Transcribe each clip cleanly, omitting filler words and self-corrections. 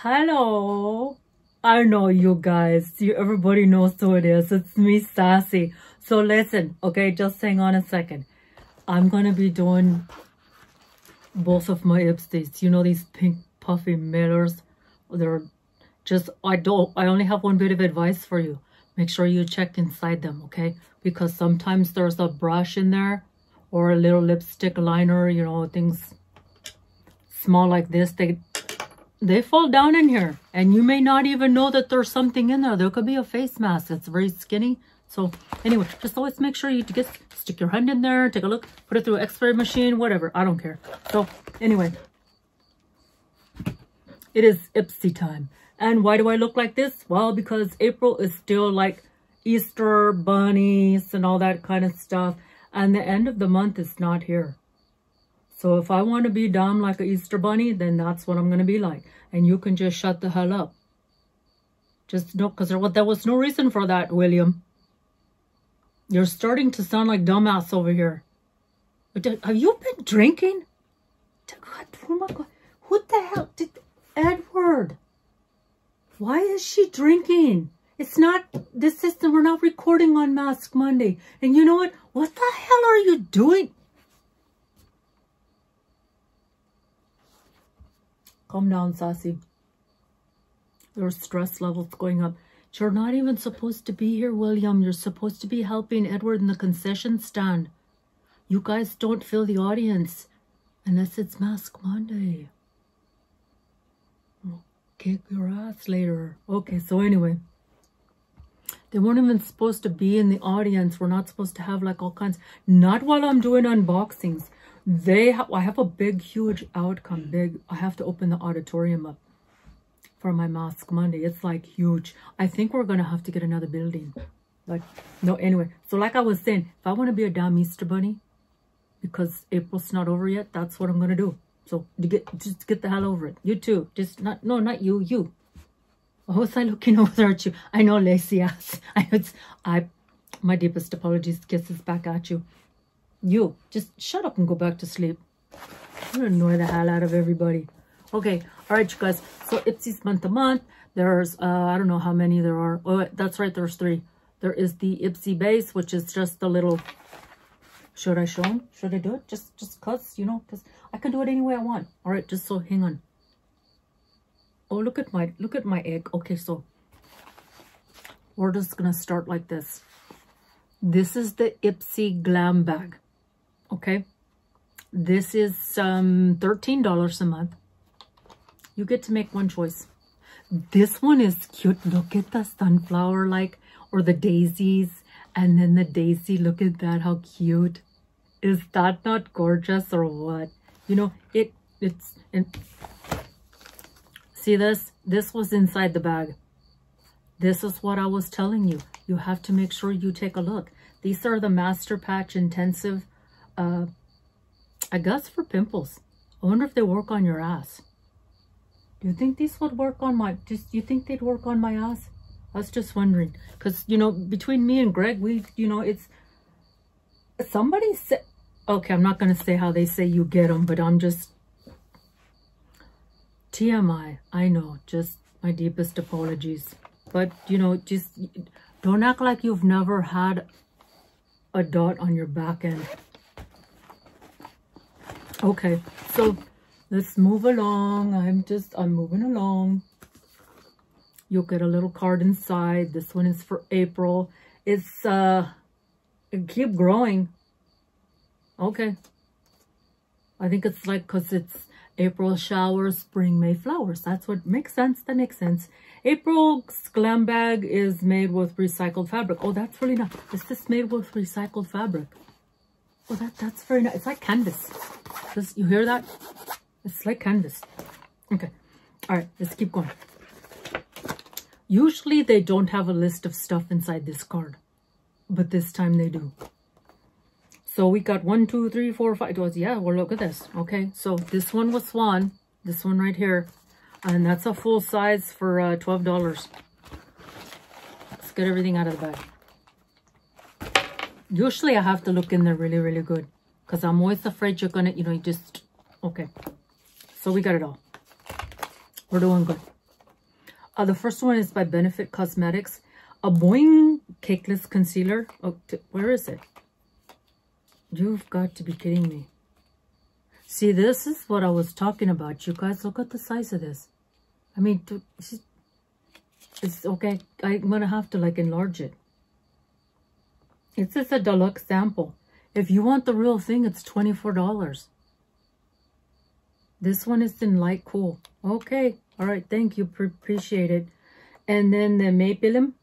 Hello. I know you guys. Everybody knows who it is. It's me, Sassy. So listen, okay, just hang on a second. I'm going to be doing both of my Ipsys. You know these pink puffy mailers? They're just, I only have one bit of advice for you. Make sure you check inside them, okay? Because sometimes there's a brush in there or a little lipstick liner, you know, things small like this. They fall down in here and you may not even know that there's something in there. There could be a face mask that's very skinny. So anyway, just always make sure you stick your hand in there, take a look, put it through an X-ray machine, whatever. I don't care. So anyway, it is Ipsy time. And why do I look like this? Well, because April is still like Easter bunnies and all that kind of stuff. And the end of the month is not here. So if I want to be dumb like an Easter bunny, then that's what I'm going to be like. And you can just shut the hell up. Just no, because there was no reason for that, William. You're starting to sound like dumbass over here. Have you been drinking? God, oh my God. What the hell? Edward. Why is she drinking? It's not, this system, we're not recording on Mask Monday. And you know what? What the hell are you doing? Calm down, Sassy. Your stress level's going up. You're not even supposed to be here, William. You're supposed to be helping Edward in the concession stand. You guys don't fill the audience unless it's Mask Monday. I'll kick your ass later. Okay, so anyway. They weren't even supposed to be in the audience. We're not supposed to have like all kinds. Not while I'm doing unboxings. I have a big, huge outcome. I have to open the auditorium up for my Mask Monday. It's like huge. I think we're going to have to get another building. Like, no, anyway. So like I was saying, if I want to be a damn Easter bunny, because April's not over yet, that's what I'm going to do. So just get the hell over it. You too. Not you, you. What was I looking over at you? I know, lazy ass. My deepest apologies. Kisses back at you. You, just shut up and go back to sleep. You annoy the hell out of everybody. Okay, all right, you guys. So Ipsy's month to month. There's, I don't know how many there are. Oh, that's right, there's 3. There is the Ipsy base, which is just the little... Should I show them? Should I do it? Just cause, you know, because I can do it any way I want. All right, just so, hang on. Oh, look at my egg. Okay, so we're just gonna start like this. This is the Ipsy Glam Bag. Okay, this is $13 a month. You get to make one choice. This one is cute. Look at the sunflower, like, or the daisies, and then the daisy. Look at that, how cute. Is that not gorgeous or what? You know, it's see this? This was inside the bag. This is what I was telling you. You have to make sure you take a look. These are the Master Patch Intensive, I guess for pimples. I wonder if they work on your ass. Do you think these would work on my, you think they'd work on my ass? I was just wondering. Because, you know, between me and Greg, you know, it's, somebody said, okay, I'm not going to say how they say you get them, but I'm just, TMI, I know, just my deepest apologies. But, you know, just don't act like you've never had a dot on your back end. Okay, so let's move along. I'm moving along. You'll get a little card inside. This one is for April. It's, keep growing. Okay. I think it's like, because it's April showers, spring, May flowers. That's what makes sense. That makes sense. April's Glam Bag is made with recycled fabric. Oh, that's really nice. Is this made with recycled fabric? Oh, that's very nice. It's like canvas. You hear that? It's like canvas. Okay. All right. Let's keep going. Usually they don't have a list of stuff inside this card, but this time they do. So we got 1, 2, 3, 4, 5. Yeah, well, look at this. Okay, so this one was Swan. This one right here. And that's a full size for $12. Let's get everything out of the bag. Usually I have to look in there really, really good. Because I'm always afraid you're going to, you know, you just... Okay. So we got it all. We're doing good. The first one is by Benefit Cosmetics. A Boing Cakeless Concealer. Oh, where is it? You've got to be kidding me. See, this is what I was talking about. You guys, look at the size of this. I mean, it's okay. I'm going to have to, like, enlarge it. It's just a deluxe sample. If you want the real thing, it's $24. This one is in light cool. Okay. All right. Thank you. Appreciate it. And then the Maybelline.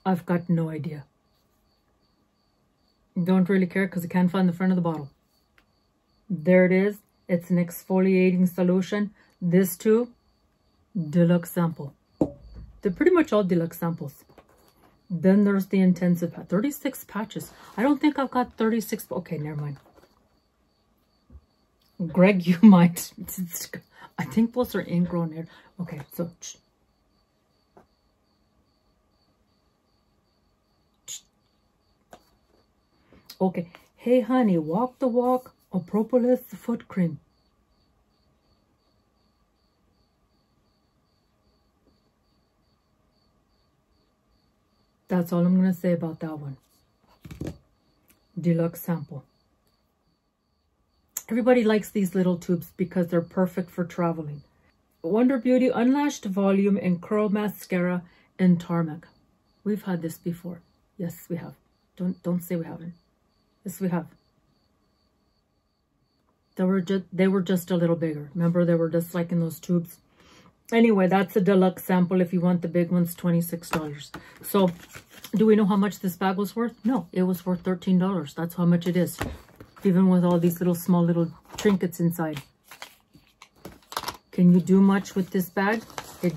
I've got no idea. Don't really care because I can't find the front of the bottle. There it is. It's an exfoliating solution. This too, deluxe sample. They're pretty much all deluxe samples. Then there's the intensive, 36 patches. I don't think I've got 36. Okay, never mind. Greg, you might. I think those are ingrown hair. Okay, so. Okay. Hey, honey, walk the walk. A propolis foot cream. That's all I'm going to say about that one. Deluxe sample. Everybody likes these little tubes because they're perfect for traveling. Wonder Beauty Unlashed Volume and Curl Mascara in Tarmac. We've had this before. Yes, we have. Don't say we haven't. Yes, we have. They were just a little bigger. Remember, they were just like in those tubes. Anyway, that's a deluxe sample. If you want the big ones, $26. So, do we know how much this bag was worth? No, it was worth $13. That's how much it is. Even with all these little small little trinkets inside. Can you do much with this bag? It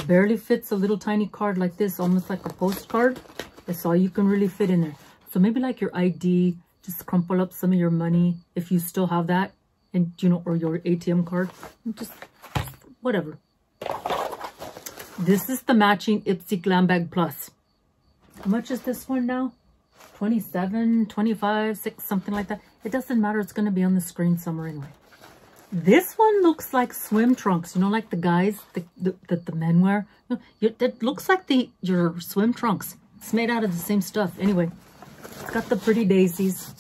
barely fits a little tiny card like this, almost like a postcard. That's all you can really fit in there. So maybe like your ID, just crumple up some of your money if you still have that, and you know, or your ATM card. Just whatever. This is the matching Ipsy Glam Bag Plus. How much is this one now? 27, 25, 6, something like that. It doesn't matter. It's going to be on the screen somewhere anyway. This one looks like swim trunks. You know, like the guys that the men wear. It looks like your swim trunks. It's made out of the same stuff. Anyway, it's got the pretty daisies.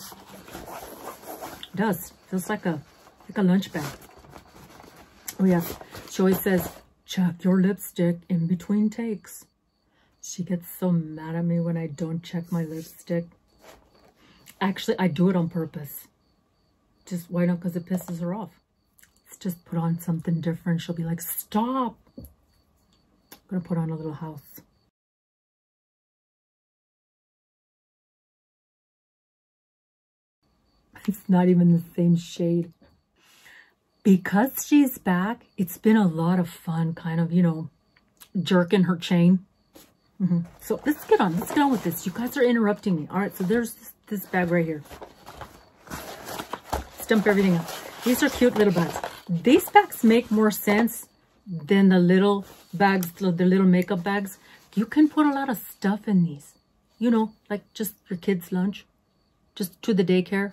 It does. Feels like a lunch bag. Oh, yeah. She always says, check your lipstick in between takes. She gets so mad at me when I don't check my lipstick. Actually, I do it on purpose. Just, why not? Because it pisses her off. Let's just put on something different. She'll be like, stop. I'm going to put on a little house. It's not even the same shade. Because she's back, it's been a lot of fun kind of, you know, jerking her chain. So let's get on with this. You guys are interrupting me. All right, so there's this bag right here. Let's dump everything out. These are cute little bags. These bags make more sense than the little bags, the little makeup bags. You can put a lot of stuff in these. You know, like just your kid's lunch. Just to the daycare.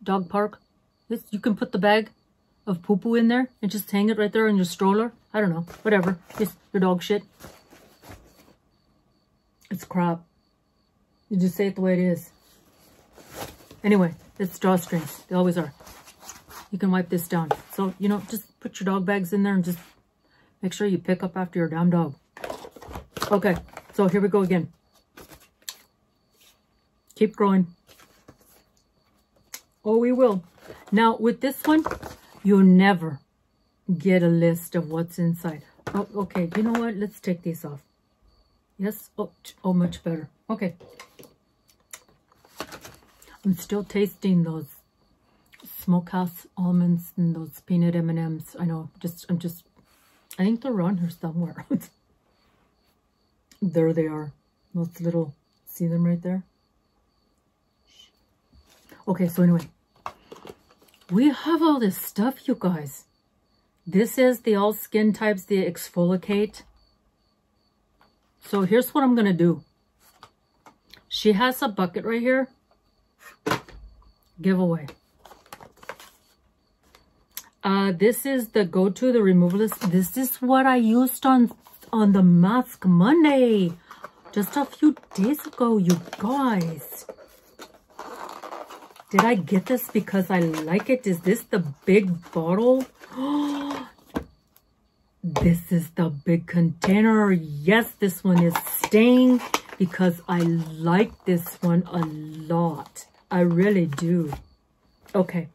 Dog park. You can put the bag of poo-poo in there and just hang it right there in your stroller. I don't know. Whatever. Just your dog shit. It's crap. You just say it the way it is. Anyway, it's drawstrings. They always are. You can wipe this down. So, you know, just put your dog bags in there and just make sure you pick up after your damn dog. Okay, so here we go again. Keep growing. Oh, we will. Now, with this one, you'll never get a list of what's inside. Oh, okay, you know what? Let's take these off. Yes? Oh, much better. Okay. I'm still tasting those smokehouse almonds and those peanut M&Ms. I know, I think they're on here somewhere. There they are. Those little, see them right there? Okay, so anyway. We have all this stuff, you guys. This is the all skin types, the exfoliate. So here's what I'm going to do. She has a bucket right here. Giveaway. This is the GoTo, the Removalist. This is what I used on the Mask Monday. Just a few days ago, you guys. Did I get this because I like it? Is this the big bottle? This is the big container. Yes, this one is staying because I like this one a lot. I really do. Okay.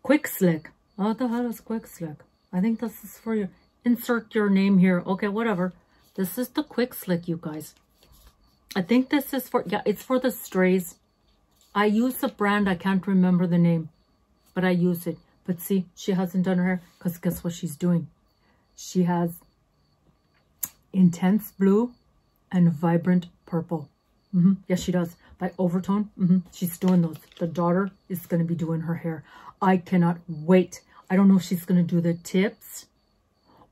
Quick Slick. What the hell is Quick Slick? I think this is for you. Insert your name here. Okay, whatever. This is the Quick Slick, you guys. I think this is for, yeah, it's for the strays. I use a brand, I can't remember the name, but I use it. But see, she hasn't done her hair because guess what she's doing? She has intense blue and vibrant purple. Yes, she does. By Overtone, she's doing those. The daughter is going to be doing her hair. I cannot wait. I don't know if she's going to do the tips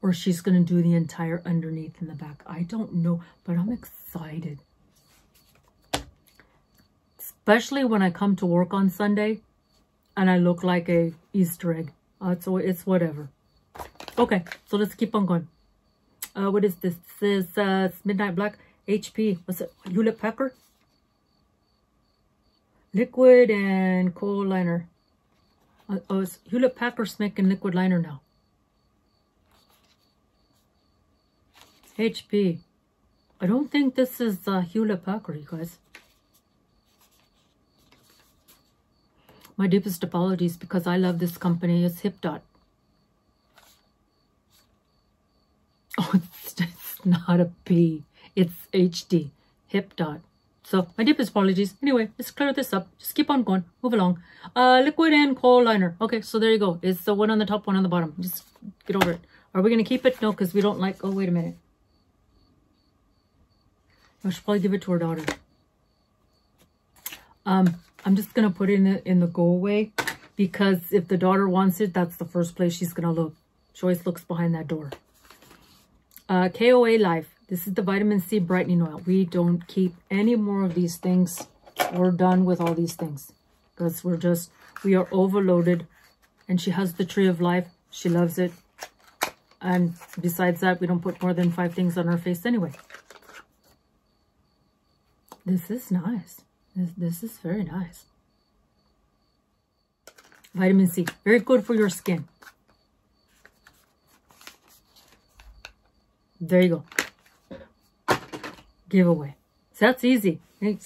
or she's going to do the entire underneath in the back. I don't know, but I'm excited. Especially when I come to work on Sunday and I look like a Easter egg. So it's whatever. Okay, so let's keep on going. What is this? This is Midnight Black HP. What's it? Hewlet-Packard? Liquid and coal liner. Oh, it's Hewlett-Packard's making liquid liner now. HP. I don't think this is Hewlett-Packard, you guys. My deepest apologies because I love this company. It's HipDot. Oh, it's not a P. It's HD. HipDot. So, my deepest apologies. Anyway, let's clear this up. Just keep on going. Move along. Liquid and coal liner. Okay, so there you go. It's the one on the top, one on the bottom. Just get over it. Are we going to keep it? No, because we don't like... Oh, wait a minute. I should probably give it to her daughter. I'm just going to put it in the go away because if the daughter wants it, that's the first place she's going to look. She always looks behind that door. KOA Life. This is the vitamin C brightening oil. We don't keep any more of these things. We're done with all these things because we are overloaded. And she has the Tree of Life. She loves it. And besides that, we don't put more than 5 things on our face anyway. This is nice. This is very nice. Vitamin C. Very good for your skin. There you go. Giveaway. So that's easy.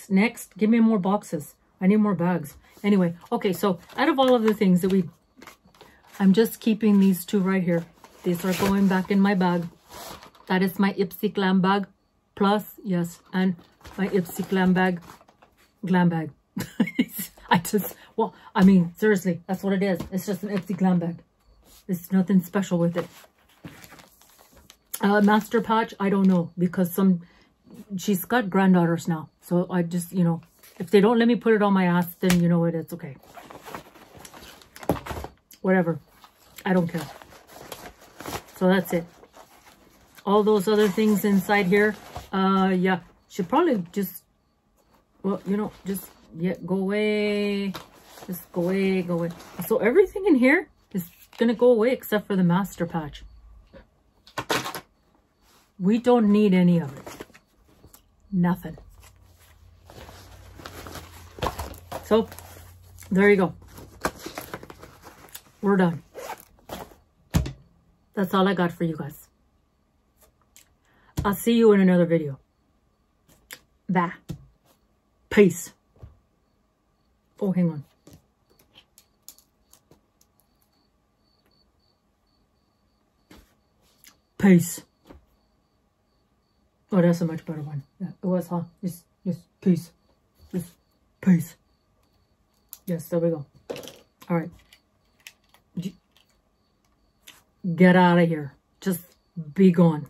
Next, give me more boxes. I need more bags. Anyway, okay, so out of all of the things that I'm just keeping these 2 right here. These are going back in my bag. That is my Ipsy Glam Bag PLUS. Yes, and my Ipsy Glam Bag. Glam Bag. Well, I mean, seriously, that's what it is. It's just an Ipsy Glam Bag. There's nothing special with it. Master Patch, I don't know, because she's got granddaughters now. So I just, you know, if they don't let me put it on my ass, then you know what, it's okay. Whatever. I don't care. So that's it. All those other things inside here, yeah, should probably just, well, you know, just, yeah, go away. Just go away, go away. So everything in here is going to go away except for the Master Patch. We don't need any of it. Nothing. So, there you go. We're done. That's all I got for you guys. I'll see you in another video. Bye. Peace. Oh, hang on. Peace. Oh, that's a much better one. Yeah, it was, huh? Just peace. Just peace. Yes, there we go. All right. Get out of here. Just be gone.